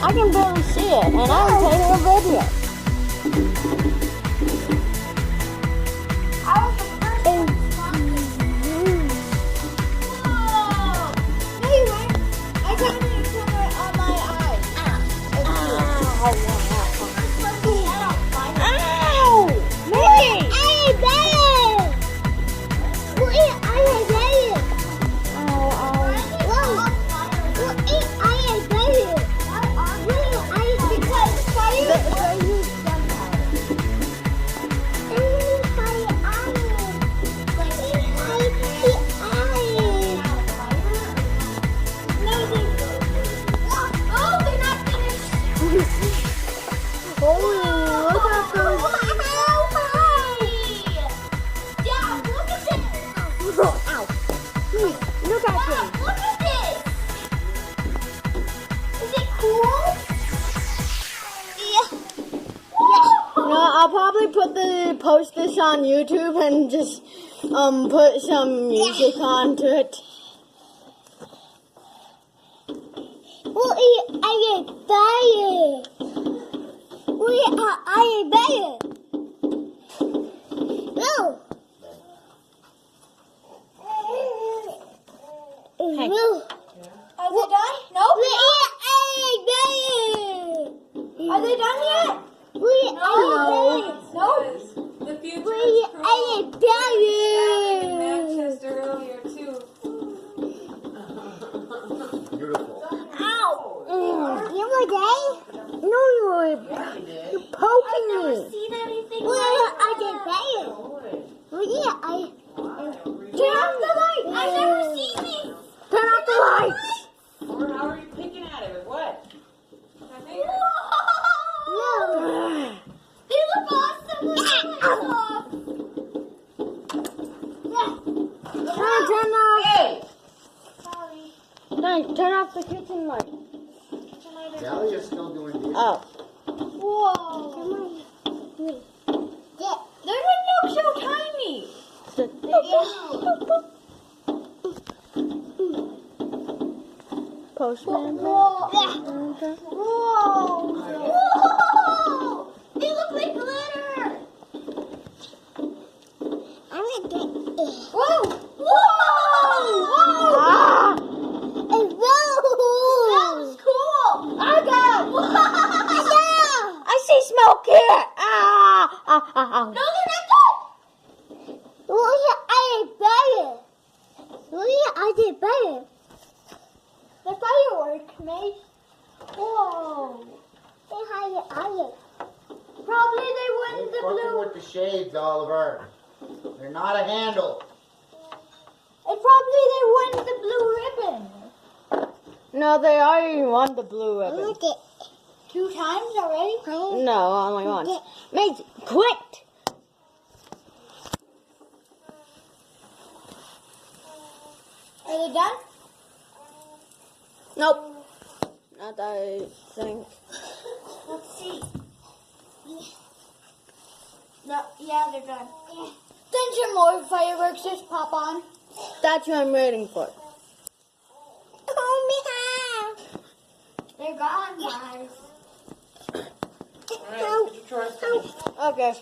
I can barely see it, and I'm taking a video. I was the first one talking. Whoa! No, you weren't. I got it somewhere on my eye. Ow! Me! Look at this. Look at this. Is it cool? I'll probably post this on YouTube and just put some music onto it. Hey. Are they done? Nope. Are they done yet? Nope. The future is cruel. In Manchester earlier too. Beautiful. You're poking me. Seen anything Turn off the lights. I've never seen these. Turn off the lights. Or how are you picking at it or what? I think They look awesome. Turn off. Hey! No, turn off the kitchen light. Dahlia's still doing this. Oh. Whoa. Their window so tiny. Postman. Whoa. Whoa. They look like glitter. Whoa. Whoa. Ah! That was cool. I got. I see smoke here. Ah! No, they're not good. The firework made. Whoa. Probably they won Quit the fucking blue. with the shades, Oliver. They're not a handle. And probably they won the blue ribbon. No, they already won the blue ribbon. 2 times already? No, only once. Mate, quit! Are they done? Nope. Not that I think. Let's see. No, yeah, they're done. Then some more fireworks just pop on. That's what I'm waiting for. They're gone, guys. Alright, get your chores finished. Okay.